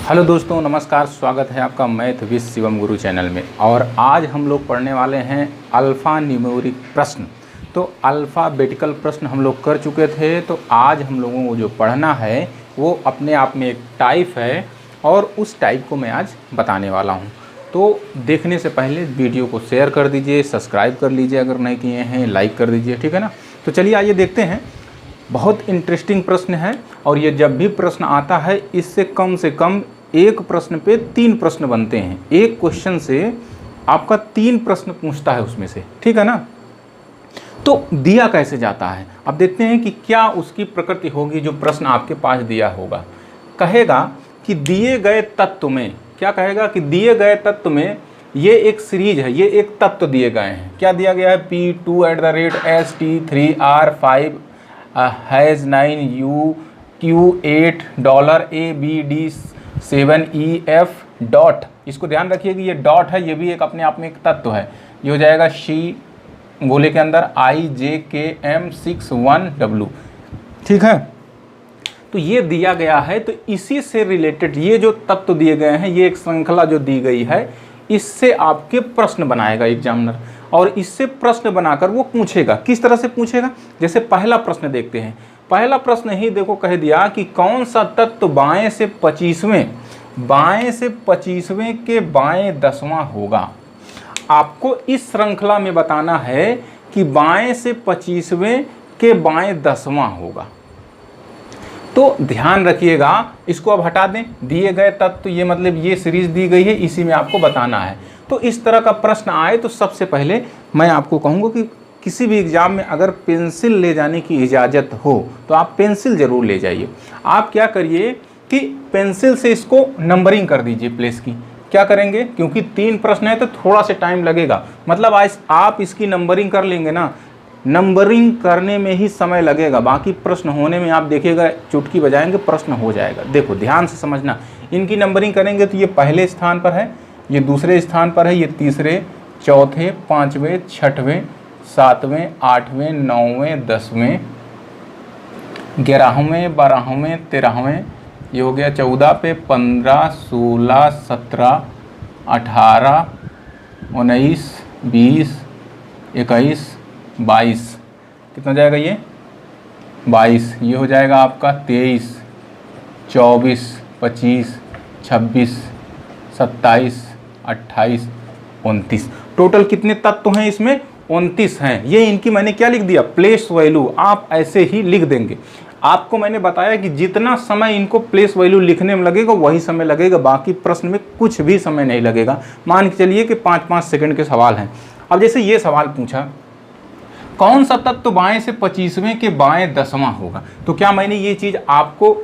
Hello दोस्तों, नमस्कार। स्वागत है आपका math with Shivam Guru channel में। और आज हम लोग पढ़ने वाले हैं अल्फ़ा न्यूमेरिक प्रश्न। तो अल्फ़ाबेटिकल प्रश्न हम लोग कर चुके थे, तो आज हम लोगों को जो पढ़ना है वो अपने आप में एक टाइप है और उस टाइप को मैं आज बताने वाला हूँ। तो देखने से पहले वीडियो को शेयर कर दीजिए, सब्सक्राइब कर लीजिए अगर नहीं किए हैं, लाइक कर दीजिए, ठीक है ना। तो चलिए आइए देखते हैं। बहुत इंटरेस्टिंग प्रश्न है और ये जब भी प्रश्न आता है इससे कम से कम एक प्रश्न पे 3 प्रश्न बनते हैं। एक क्वेश्चन से आपका 3 प्रश्न पूछता है उसमें से, ठीक है ना। तो दिया कैसे जाता है, अब देखते हैं कि क्या उसकी प्रकृति होगी। जो प्रश्न आपके पास दिया होगा कहेगा कि दिए गए तत्व में, क्या कहेगा कि दिए गए तत्व में ये एक सीरीज है, ये एक तत्व दिए गए हैं। क्या दिया गया है, P2@ST3R5 has 9 UQ8 $ABD7EF dot. इसको ध्यान रखिए कि ये डॉट है, ये भी एक अपने आप में एक तत्व है। ये हो जाएगा शी गोले के अंदर IJKM61W, ठीक है। तो ये दिया गया है, तो इसी से रिलेटेड ये जो तत्व दिए गए हैं, ये एक श्रृंखला जो दी गई है, इससे आपके प्रश्न बनाएगा एग्जामिनर। और इससे प्रश्न बनाकर वो पूछेगा। किस तरह से पूछेगा, जैसे पहला प्रश्न देखते हैं। पहला प्रश्न ही देखो कह दिया कि कौन सा तत्व बाएं से 25वें के बाएं 10वां होगा। आपको इस श्रृंखला में बताना है कि बाएं से 25वें के बाएं 10वां होगा। तो ध्यान रखिएगा, इसको अब हटा दें। दिए गए तत्व, ये मतलब ये सीरीज दी गई है, इसी में आपको बताना है। तो इस तरह का प्रश्न आए तो सबसे पहले मैं आपको कहूँगा कि किसी भी एग्जाम में अगर पेंसिल ले जाने की इजाज़त हो तो आप पेंसिल ज़रूर ले जाइए। आप क्या करिए कि पेंसिल से इसको नंबरिंग कर दीजिए प्लेस की। क्या करेंगे, क्योंकि 3 प्रश्न है तो थोड़ा सा टाइम लगेगा। मतलब आज आप इसकी नंबरिंग कर लेंगे ना, नंबरिंग करने में ही समय लगेगा, बाकी प्रश्न होने में आप देखिएगा चुटकी बजाएंगे प्रश्न हो जाएगा। देखो ध्यान से समझना, इनकी नंबरिंग करेंगे तो ये पहले स्थान पर है, ये दूसरे स्थान पर है, ये तीसरे, चौथे, 5वें, 6वें, 7वें, 8वें, 9वें, 10वें, 11वें, 12वें, 13वें, ये हो गया 14 पे, 15, 16, 17, 18, 19, 20, 21, 22। कितना जाएगा ये 22। ये हो जाएगा आपका 23, 24, 25, 26, 27, 28, 29। टोटल कितने तत्व हैं इसमें, 29 हैं। ये इनकी मैंने क्या लिख दिया, प्लेस वैल्यू। आप ऐसे ही लिख देंगे। आपको मैंने बताया कि जितना समय इनको प्लेस वैल्यू लिखने में लगेगा वही समय लगेगा, बाकी प्रश्न में कुछ भी समय नहीं लगेगा। मान के चलिए कि 5-5 सेकंड के सवाल हैं। अब जैसे ये सवाल पूछा, कौन सा तत्व बाएं से 25वें के बाएं 10वां होगा। तो क्या मैंने ये चीज़ आपको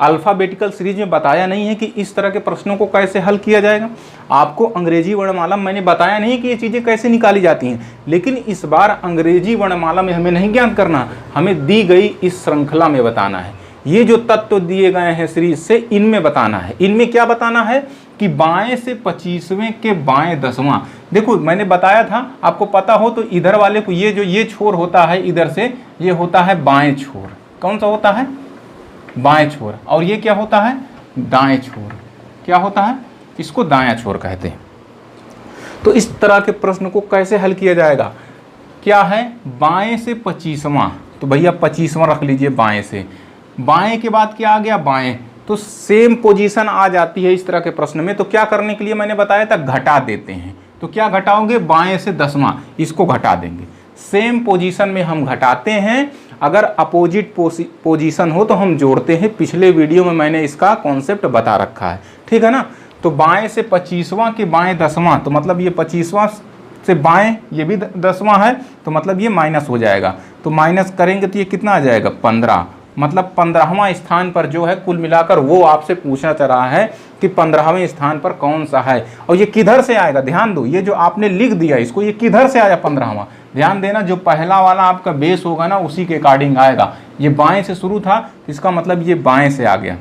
अल्फ़ाबेटिकल सीरीज में बताया नहीं है कि इस तरह के प्रश्नों को कैसे हल किया जाएगा। आपको अंग्रेजी वर्णमाला मैंने बताया नहीं कि ये चीज़ें कैसे निकाली जाती हैं, लेकिन इस बार अंग्रेजी वर्णमाला में हमें नहीं ज्ञान करना, हमें दी गई इस श्रृंखला में बताना है। ये जो तत्व दिए गए हैं सीरीज से, इनमें बताना है। इनमें क्या बताना है कि बाएं से 25वें के बाएं 10वां। देखो मैंने बताया था, आपको पता हो तो इधर वाले को, ये जो ये छोर होता है इधर से, ये होता है बाएं छोर। कौन सा होता है, बाएं छोर। और ये क्या होता है, दाएं छोर। क्या होता है, इसको दायां छोर कहते हैं। तो इस तरह के प्रश्न को कैसे हल किया जाएगा, क्या है, बाएं से 25वां, तो भैया 25वां रख लीजिए बाएं से। बाएं के बाद क्या आ गया, बाएं, तो सेम पोजीशन आ जाती है इस तरह के प्रश्न में। तो क्या करने के लिए मैंने बताया था, घटा देते हैं। तो क्या घटाओगे, बाएं से 10वां, इसको घटा देंगे। सेम पोजीशन में हम घटाते हैं, अगर अपोजिट पोजीशन हो तो हम जोड़ते हैं। पिछले वीडियो में मैंने इसका कॉन्सेप्ट बता रखा है, ठीक है ना। तो बाएं से 25वां के बाएं 10वां, तो मतलब ये 25वां से बाएं, ये भी 10वां है, तो मतलब ये माइनस हो जाएगा। तो माइनस करेंगे तो ये कितना आ जाएगा, 15। मतलब 15वां स्थान पर जो है कुल मिलाकर, वो आपसे पूछना चाह रहा है कि 15वें स्थान पर कौन सा है। और ये किधर से आएगा, ध्यान दो, ये जो आपने लिख दिया इसको, ये किधर से आया 15वां। ध्यान देना, जो पहला वाला आपका बेस होगा ना, उसी के अकॉर्डिंग आएगा। ये बाएं से शुरू था, इसका मतलब ये बाएं से आ गया।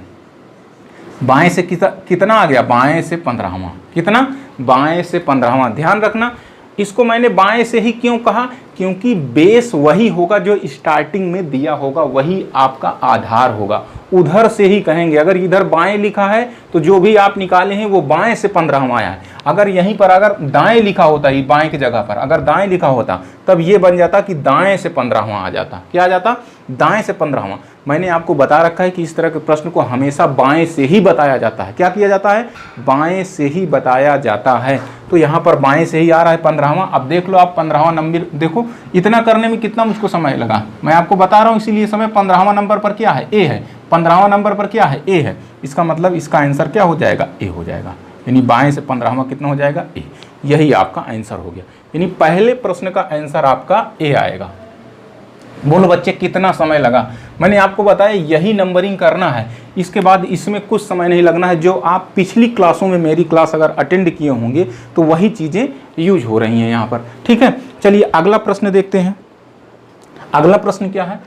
बाएं से कितना आ गया, बाएं से 15वां। कितना, बाएं से 15वां। ध्यान रखना, इसको मैंने बाएं से ही क्यों कहा, क्योंकि बेस वही होगा जो स्टार्टिंग में दिया होगा, वही आपका आधार होगा। उधर से ही कहेंगे। अगर इधर बाएं लिखा है तो जो भी आप निकाले हैं वो बाएं से 15वां आया है। अगर यहीं पर अगर दाएं लिखा होता, ये बाएं की जगह पर अगर दाएं लिखा होता तब ये बन जाता कि दाएं से 15वां आ जाता। क्या आ जाता? दाएं से 15वां। मैंने आपको बता रखा है कि इस तरह के प्रश्न को हमेशा बाएं से ही बताया जाता है। क्या किया जाता है? बाएं से ही बताया जाता है। तो यहाँ पर बाएं से ही आ रहा है 15वां। अब देख लो आप 15वां नंबर, देखो इतना करने में कितना मुझको समय लगा, मैं आपको बता रहा हूँ इसीलिए समय। 15वां नंबर पर क्या है? ए है। 15वां नंबर पर क्या है? ए है। इसका मतलब इसका आंसर क्या हो जाएगा? ए हो जाएगा। यानी बाएं से 15वां कितना हो जाएगा? ए। यही आपका आंसर हो गया। यानी पहले प्रश्न का आंसर आपका ए आएगा। बोलो बच्चे कितना समय लगा? मैंने आपको बताया यही नंबरिंग करना है, इसके बाद इसमें कुछ समय नहीं लगना है। जो आप पिछली क्लासों में मेरी क्लास अगर अटेंड किए होंगे तो वही चीज़ें यूज हो रही हैं यहाँ पर। ठीक है, चलिए अगला प्रश्न देखते हैं। अगला प्रश्न क्या है?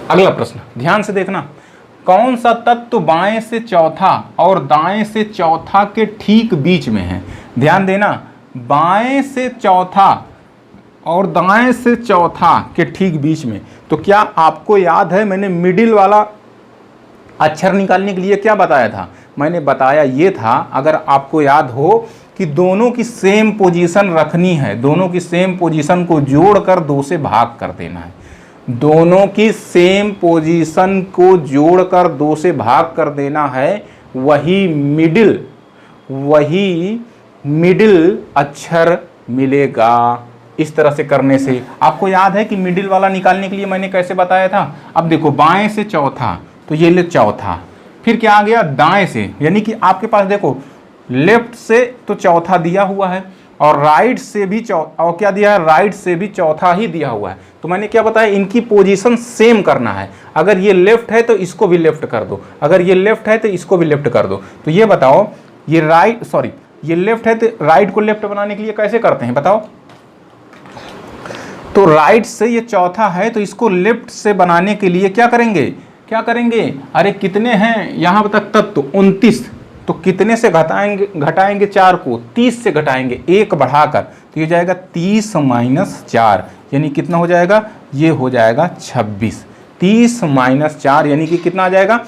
अगला प्रश्न ध्यान से देखना। कौन सा तत्व बाएं से चौथा और दाएं से चौथा के ठीक बीच में है? ध्यान देना, बाएं से चौथा और दाएं से चौथा के ठीक बीच में। तो क्या आपको याद है मैंने मिडिल वाला अक्षर निकालने के लिए क्या बताया था? मैंने बताया ये था, अगर आपको याद हो, कि दोनों की सेम पोजीशन रखनी है, दोनों की सेम पोजीशन को जोड़कर 2 से भाग कर देना है। दोनों की सेम पोजीशन को जोड़कर 2 से भाग कर देना है, वही मिडिल अक्षर मिलेगा। इस तरह से करने से आपको याद है कि मिडिल वाला निकालने के लिए मैंने कैसे बताया था? अब देखो बाएं से चौथा, तो ये ले चौथा, फिर क्या आ गया? दाएं से, यानी कि आपके पास देखो लेफ्ट से तो चौथा दिया हुआ है और राइट से भी और क्या दिया है? राइट से भी चौथा ही दिया हुआ है। तो मैंने क्या बताया? इनकी पोजीशन सेम करना है। अगर ये लेफ्ट है तो इसको भी लेफ्ट कर दो, अगर ये लेफ्ट है तो इसको भी लेफ्ट कर दो। तो ये बताओ, ये ये लेफ्ट है तो राइट को लेफ्ट बनाने के लिए कैसे करते हैं बताओ? तो राइट से ये चौथा है तो इसको लेफ्ट से बनाने के लिए क्या करेंगे? अरे कितने हैं यहाँ तक तत्व? 29। तो कितने से घटाएंगे 4 को? 30 से घटाएंगे, 1 बढ़ाकर। तो ये जाएगा 30 - 4, यानी कितना हो जाएगा? ये हो जाएगा 26। 30 - 4 यानी कि कितना आ जाएगा?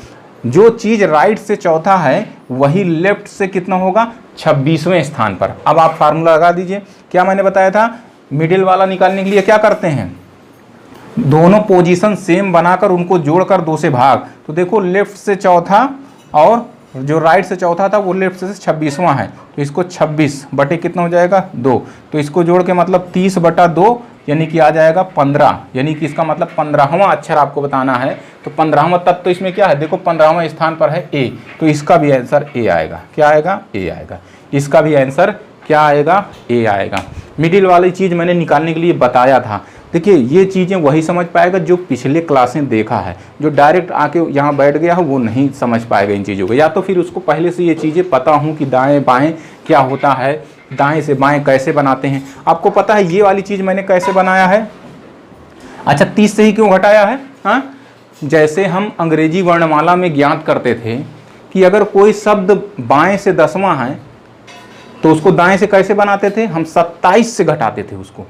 जो चीज़ राइट से चौथा है वही लेफ्ट से कितना होगा? 26वें स्थान पर। अब आप फार्मूला लगा दीजिए। क्या मैंने बताया था? मिडिल वाला निकालने के लिए क्या करते हैं? दोनों पोजीशन सेम बनाकर उनको जोड़कर 2 से भाग। तो देखो लेफ्ट से चौथा और जो राइट से चौथा था वो लेफ्ट से 26वां है, तो इसको 26 बटे कितना हो जाएगा? 2। तो इसको जोड़ के मतलब 30 बटा 2 यानी कि आ जाएगा 15। यानी कि इसका मतलब 15वां अक्षर आपको बताना है। तो 15वां तत्व तो इसमें क्या है? देखो 15वें स्थान पर है ए, तो इसका भी आंसर ए आएगा। क्या आएगा? ए आएगा। इसका भी आंसर क्या आएगा? ए आएगा। मिडिल वाली चीज़ मैंने निकालने के लिए बताया था। देखिए ये चीज़ें वही समझ पाएगा जो पिछले क्लासें देखा है। जो डायरेक्ट आके यहाँ बैठ गया हो वो नहीं समझ पाएगा इन चीज़ों को, या तो फिर उसको पहले से ये चीज़ें पता हों कि दाएं बाएं क्या होता है, दाएं से बाएं कैसे बनाते हैं। आपको पता है ये वाली चीज़ मैंने कैसे बनाया है? अच्छा 30 से ही क्यों घटाया है? हाँ, जैसे हम अंग्रेजी वर्णमाला में ज्ञात करते थे कि अगर कोई शब्द बाएँ से 10वां है तो उसको दाएं से कैसे बनाते थे? हम 27 से घटाते थे उसको,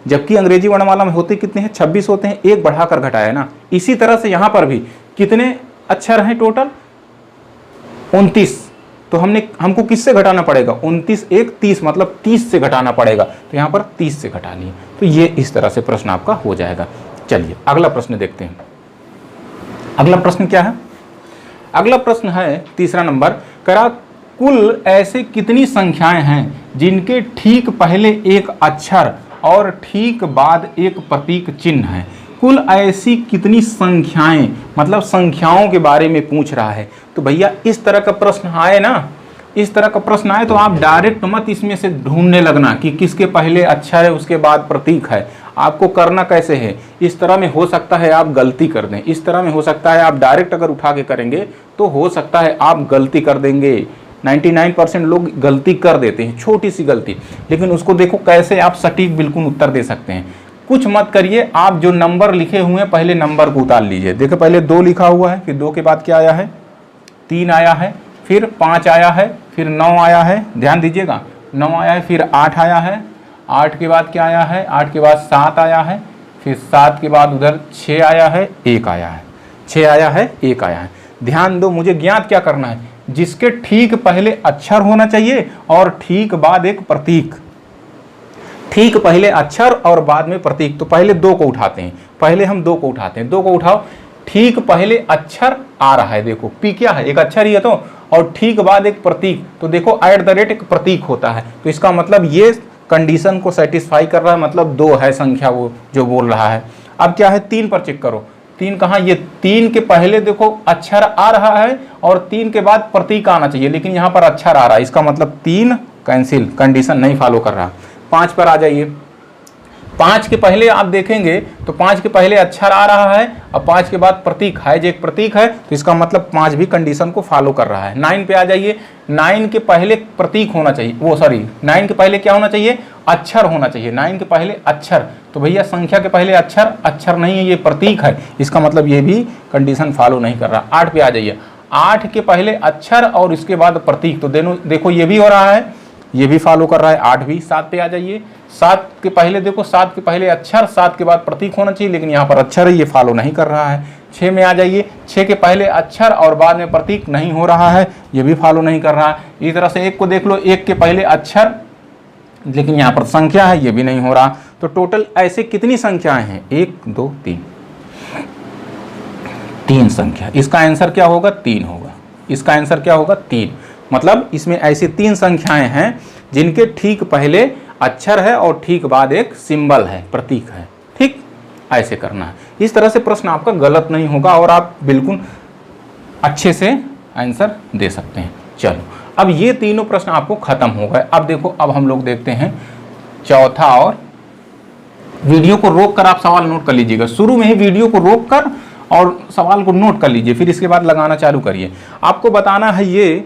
जबकि अंग्रेजी वर्णमाला में होते कितने हैं? 26 होते हैं, 1 बढ़ाकर घटाया ना। इसी तरह से यहाँ पर भी कितने अक्षर हैं टोटल? 29। तो हमको किससे घटाना पड़ेगा? 29 1 30, मतलब 30 से घटाना पड़ेगा। तो यहाँ पर 30 से घटा लिए। तो ये इस तरह से प्रश्न आपका हो जाएगा। चलिए अगला प्रश्न देखते हैं। अगला प्रश्न क्या है? अगला प्रश्न है 3रा नंबर। करा कुल ऐसे कितनी संख्याएं हैं जिनके ठीक पहले एक अक्षर और ठीक बाद एक प्रतीक चिन्ह है? कुल ऐसी कितनी संख्याएं, मतलब संख्याओं के बारे में पूछ रहा है। तो भैया इस तरह का प्रश्न आए ना, इस तरह का प्रश्न आए तो आप डायरेक्ट मत इसमें से ढूंढने लगना कि किसके पहले अक्षर है उसके बाद प्रतीक है। आपको करना कैसे है? इस तरह में हो सकता है आप गलती कर दें, इस तरह में हो सकता है आप डायरेक्ट अगर उठा के करेंगे तो हो सकता है आप गलती कर देंगे। 99% लोग गलती कर देते हैं, छोटी सी गलती, लेकिन उसको देखो कैसे आप सटीक बिल्कुल उत्तर दे सकते हैं। कुछ मत करिए, आप जो नंबर लिखे हुए हैं पहले नंबर को उतार लीजिए। देखो पहले 2 लिखा हुआ है, फिर 2 के बाद क्या आया है? 3 आया है, फिर 5 आया है, फिर 9 आया है, ध्यान दीजिएगा 9 आया है, फिर 8 आया है, 8 के बाद क्या आया है? 8 के बाद 7 आया है, फिर 7 के बाद उधर 6 आया है, 1 आया है, 6 आया है, 1 आया है। ध्यान दो, मुझे ज्ञात क्या करना है, जिसके ठीक पहले अक्षर होना चाहिए और ठीक बाद एक प्रतीक। ठीक पहले अक्षर और बाद में प्रतीक। तो पहले 2 को उठाते हैं, पहले हम 2 को उठाते हैं। 2 को उठाओ, ठीक पहले अक्षर आ रहा है, देखो पी क्या है, एक अक्षर ही है तो, और ठीक बाद एक प्रतीक। तो देखो @ एक प्रतीक होता है, तो इसका मतलब ये कंडीशन को सेटिस्फाई कर रहा है, मतलब 2 है संख्या वो जो बोल रहा है। अब क्या है, 3 पर चेक करो। 3 कहाँ, ये 3 के पहले देखो अक्षर आ रहा है और 3 के बाद प्रतीक आना चाहिए, लेकिन यहाँ पर अक्षर आ रहा है, इसका मतलब 3 कैंसिल, कंडीशन नहीं फॉलो कर रहा। 5 पर आ जाइए। 5 के पहले आप देखेंगे तो 5 के पहले अक्षर आ रहा है और 5 के बाद प्रतीक है, जो एक प्रतीक है, तो इसका मतलब 5 भी कंडीशन को फॉलो कर रहा है। 9 पे आ जाइए। 9 के पहले प्रतीक होना चाहिए, 9 के पहले क्या होना चाहिए, अक्षर होना चाहिए। 9 के पहले अक्षर, तो भैया संख्या के पहले अक्षर नहीं है, ये प्रतीक है, इसका मतलब ये भी कंडीशन फॉलो नहीं कर रहा। 8 पे आ जाइए। 8 के पहले अक्षर और इसके बाद प्रतीक, तो देखो ये भी हो रहा है, ये भी फॉलो कर रहा है, 8 भी। 7 पे आ जाइए। 7 के पहले देखो, 7 के पहले अक्षर, 7 के बाद प्रतीक होना चाहिए, लेकिन यहाँ पर अक्षर है, ये फॉलो नहीं कर रहा है। 6 में आ जाइए। 6 के पहले अक्षर और बाद में प्रतीक नहीं हो रहा है, ये भी फॉलो नहीं कर रहा है। इस तरह से 1 को देख लो, 1 के पहले अक्षर लेकिन यहाँ पर संख्या है, ये भी नहीं हो रहा। तो टोटल ऐसे कितनी संख्याएं हैं, 1 2 3, 3 संख्या। इसका आंसर क्या होगा, 3 होगा। इसका आंसर क्या होगा, 3। मतलब इसमें ऐसी 3 संख्याएं हैं जिनके ठीक पहले अक्षर है और ठीक बाद एक सिंबल है, प्रतीक है। ठीक, ऐसे करना है। इस तरह से प्रश्न आपका गलत नहीं होगा और आप बिल्कुल अच्छे से आंसर दे सकते हैं। चलो, अब ये तीनों प्रश्न आपको खत्म हो गए। अब देखो, अब हम लोग देखते हैं चौथा, और वीडियो को रोक कर आप सवाल नोट कर लीजिएगा। शुरू में ही वीडियो को रोक कर और सवाल को नोट कर लीजिए, फिर इसके बाद लगाना चालू करिए। आपको बताना है ये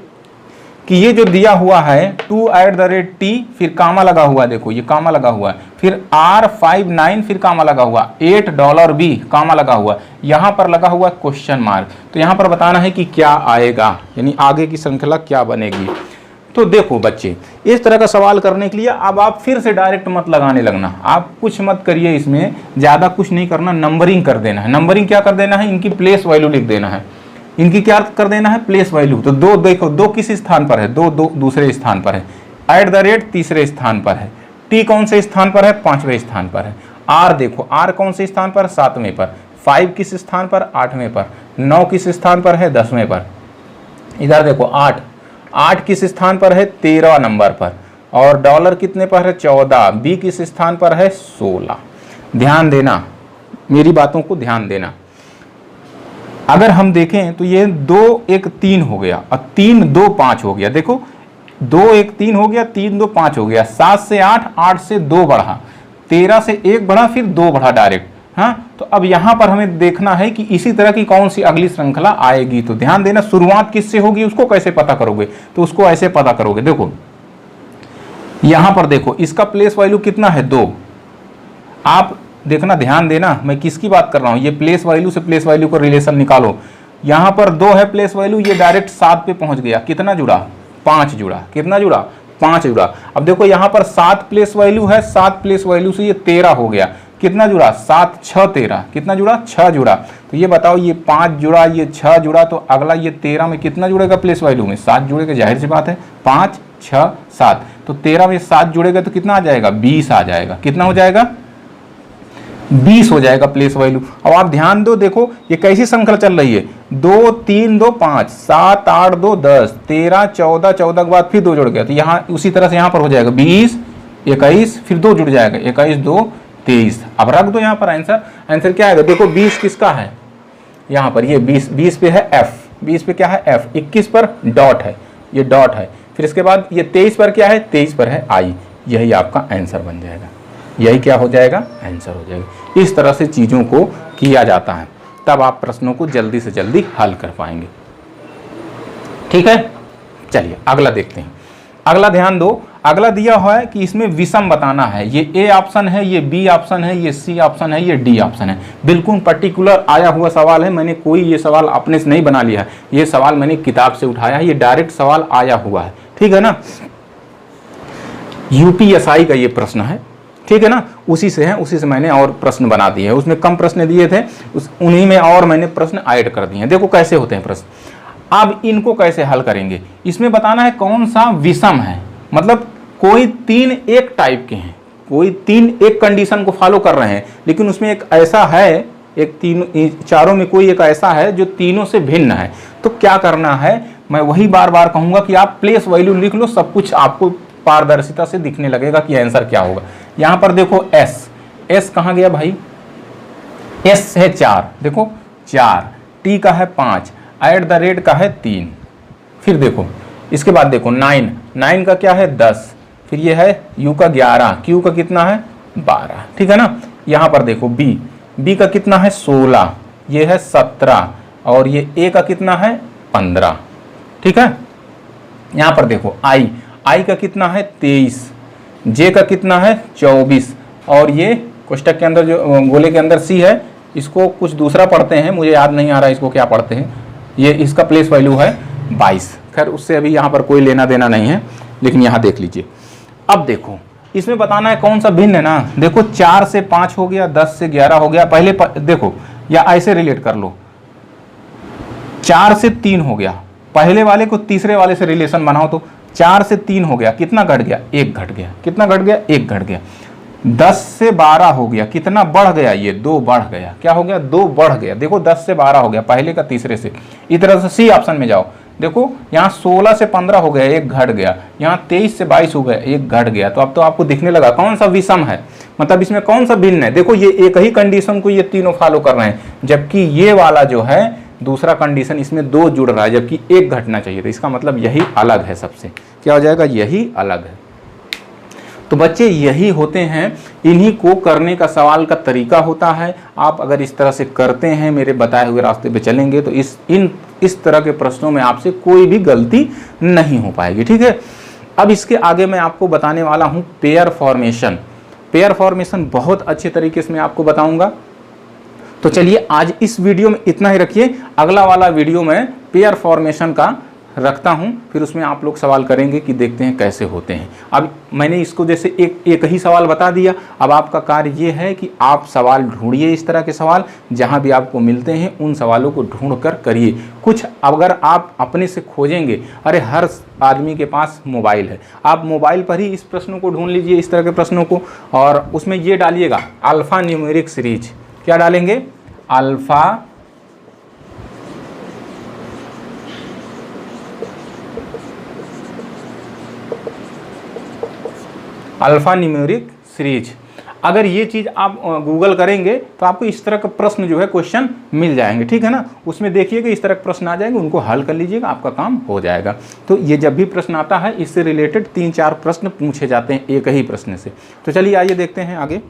कि ये जो दिया हुआ है 2@t, फिर कामा लगा हुआ है, देखो ये कामा लगा हुआ है, फिर R59, फिर कामा लगा हुआ, $8 कामा लगा हुआ, यहाँ पर लगा हुआ क्वेश्चन मार्क। तो यहाँ पर बताना है कि क्या आएगा, यानी आगे की श्रृंखला क्या बनेगी। तो देखो बच्चे, इस तरह का सवाल करने के लिए अब आप फिर से डायरेक्ट मत लगाने लगना, आप कुछ मत करिए, इसमें ज़्यादा कुछ नहीं करना, नंबरिंग कर देना है। नंबरिंग क्या कर देना है, इनकी प्लेस वैल्यू लिख देना है। इनकी क्या कर देना है, प्लेस वैल्यू। तो 2 देखो, 2 किस स्थान पर है, 2 दूसरे स्थान पर है, @ तीसरे स्थान पर है, t कौन से स्थान पर है, 5वें स्थान पर है, r देखो, r कौन से स्थान पर, 7वें पर, 5 किस स्थान पर, 8वें पर, 9 किस स्थान पर है, 10वें पर, इधर देखो 8 किस स्थान पर है, 13 नंबर पर, और डॉलर कितने पर है, 14, b किस स्थान पर है, 16। ध्यान देना, मेरी बातों को ध्यान देना। अगर हम देखें तो ये 2 1 3 हो गया और 3 2 5 हो गया। देखो 2 1 3 हो गया, 3 2 5 हो गया, 7 से 8, 8 से 2 बढ़ा, 13 से 1 बढ़ा, फिर 2 बढ़ा डायरेक्ट। हाँ, तो अब यहाँ पर हमें देखना है कि इसी तरह की कौन सी अगली श्रृंखला आएगी। तो ध्यान देना, शुरुआत किससे होगी उसको कैसे पता करोगे, तो उसको ऐसे पता करोगे। देखो यहाँ पर देखो, इसका प्लेस वैल्यू कितना है, 2। आप देखना, ध्यान देना, मैं किसकी बात कर रहा हूँ, ये प्लेस वैल्यू से प्लेस वैल्यू का रिलेशन निकालो। यहाँ पर 2 है प्लेस वैल्यू, ये डायरेक्ट 7 पे पहुँच गया, कितना जुड़ा, 5 जुड़ा, कितना जुड़ा, 5 जुड़ा। अब देखो यहाँ पर 7 प्लेस वैल्यू है, 7 प्लेस वैल्यू से ये 13 हो गया, कितना जुड़ा, 7 6 13, कितना जुड़ा, 6 जुड़ा। तो ये बताओ, ये 5 जुड़ा, ये 6 जुड़ा, तो अगला ये 13 में कितना जुड़ेगा, प्लेस वैल्यू में 7 जुड़ेगा, जाहिर सी बात है, 5 6 7। तो 13 में 7 जुड़ेगा तो कितना आ जाएगा, 20 आ जाएगा, कितना हो जाएगा, 20 हो जाएगा प्लेस वैल्यू। अब आप ध्यान दो, देखो ये कैसी श्रृंखला चल रही है, 2 3 2 5, 7 8 2 10, 13 14, 14 के बाद फिर 2 जुड़ गया, तो यहाँ उसी तरह से यहाँ पर हो जाएगा 20 21, फिर 2 जुड़ जाएगा, 21 2 23। अब रख दो यहाँ पर आंसर। आंसर क्या आएगा, देखो 20 किसका है, यहाँ पर ये 20 पे है F, 20 पे क्या है F, 21 पर डॉट है, ये डॉट है, फिर इसके बाद ये 23 पर क्या है, 23 पर है I। यही आपका आंसर बन जाएगा, यही क्या हो जाएगा, आंसर हो जाएगा। इस तरह से चीज़ों को किया जाता है, तब आप प्रश्नों को जल्दी से जल्दी हल कर पाएंगे। ठीक है, चलिए अगला देखते हैं। अगला ध्यान दो, अगला दिया हुआ है कि इसमें विषम बताना है। ये A ऑप्शन है, ये B ऑप्शन है, ये C ऑप्शन है, ये D ऑप्शन है। बिल्कुल पर्टिकुलर आया हुआ सवाल है, मैंने कोई ये सवाल अपने से नहीं बना लिया है, ये सवाल मैंने किताब से उठाया है, ये डायरेक्ट सवाल आया हुआ है। ठीक है ना, UPSI का ये प्रश्न है। ठीक है ना, उसी से है, उसी से मैंने और प्रश्न बना दिए हैं। उसमें कम प्रश्न दिए थे, उन्हीं में और मैंने प्रश्न ऐड कर दिए हैं। देखो कैसे होते हैं प्रश्न। अब इनको कैसे हल करेंगे, इसमें बताना है कौन सा विषम है, मतलब कोई तीन एक टाइप के हैं, कोई तीन एक कंडीशन को फॉलो कर रहे हैं, लेकिन उसमें एक ऐसा है, एक तीन चारों में कोई एक ऐसा है जो तीनों से भिन्न है। तो क्या करना है, मैं वही बार बार कहूंगा कि आप प्लेस वैल्यू लिख लो, सब कुछ आपको पारदर्शिता से दिखने लगेगा कि आंसर क्या होगा। यहां पर देखो एस कहां गया भाई, एस है 4, देखो 4, टी का है 5, @ का है 3, फिर देखो इसके बाद देखो 9 का क्या है 10, फिर ये है यू का 11, क्यू का कितना है 12, ठीक है ना। यहां पर देखो बी का कितना है 16, ये है 17, और ये ए का कितना है 15, ठीक है। यहां पर देखो आई का कितना है 23, जे का कितना है 24, और ये कोष्टक के अंदर जो गोले के अंदर सी है, इसको कुछ दूसरा पढ़ते हैं, मुझे याद नहीं आ रहा इसको क्या पढ़ते हैं, ये इसका प्लेस वैल्यू है 22। खैर उससे अभी यहाँ पर कोई लेना देना नहीं है, लेकिन यहाँ देख लीजिए। अब देखो इसमें बताना है कौन सा भिन्न है ना, देखो 4 से 5 हो गया, 10 से 11 हो गया, पहले देखो या ऐसे रिलेट कर लो, 4 से 3 हो गया, पहले वाले को तीसरे वाले से रिलेशन बनाओ तो 4 से 3 हो गया, कितना घट गया 1 घट गया, कितना घट गया 1 घट गया। 10 से 12 हो गया, कितना बढ़ गया, ये 2 बढ़ गया, क्या हो गया 2 बढ़ गया। देखो 10 से 12 हो गया, पहले का तीसरे से। इस तरह से सी ऑप्शन में जाओ, देखो यहाँ 16 से 15 हो गया, 1 घट गया, यहाँ 23 से 22 हो गया, 1 घट गया। तो अब तो आपको दिखने लगा कौन सा विषम है, मतलब इसमें कौन सा भिन्न है। देखो ये एक ही कंडीशन को ये तीनों फॉलो कर रहे हैं, जबकि ये वाला जो है दूसरा कंडीशन इसमें 2 जुड़ रहा है, जबकि 1 घटना चाहिए था। इसका मतलब यही अलग है सबसे, क्या हो जाएगा, यही अलग है। तो बच्चे यही होते हैं, इन्हीं को करने का सवाल का तरीका होता है। आप अगर इस तरह से करते हैं, मेरे बताए हुए रास्ते पे चलेंगे, तो इस तरह के प्रश्नों में आपसे कोई भी गलती नहीं हो पाएगी, ठीक है। अब इसके आगे मैं आपको बताने वाला हूँ पेयर फॉर्मेशन। पेयर फॉर्मेशन बहुत अच्छे तरीके से मैं आपको बताऊंगा। तो चलिए आज इस वीडियो में इतना ही रखिए, अगला वाला वीडियो में पेयर फॉर्मेशन का रखता हूं, फिर उसमें आप लोग सवाल करेंगे कि देखते हैं कैसे होते हैं। अब मैंने इसको जैसे एक ही सवाल बता दिया, अब आपका कार्य ये है कि आप सवाल ढूंढिए, इस तरह के सवाल जहां भी आपको मिलते हैं उन सवालों को ढूंढ कर करिए। कुछ अगर आप अपने से खोजेंगे, अरे हर आदमी के पास मोबाइल है, आप मोबाइल पर ही इस प्रश्नों को ढूंढ लीजिए, इस तरह के प्रश्नों को, और उसमें ये डालिएगा अल्फा न्यूमेरिक सीरीज। क्या डालेंगे, अल्फा न्यूमेरिक सीरीज। अगर ये चीज़ आप गूगल करेंगे तो आपको इस तरह का प्रश्न जो है क्वेश्चन मिल जाएंगे, ठीक है ना। उसमें देखिएगा इस तरह के प्रश्न आ जाएंगे, उनको हल कर लीजिएगा, आपका काम हो जाएगा। तो ये जब भी प्रश्न आता है, इससे रिलेटेड 3-4 प्रश्न पूछे जाते हैं एक ही प्रश्न से। तो चलिए आइए देखते हैं आगे।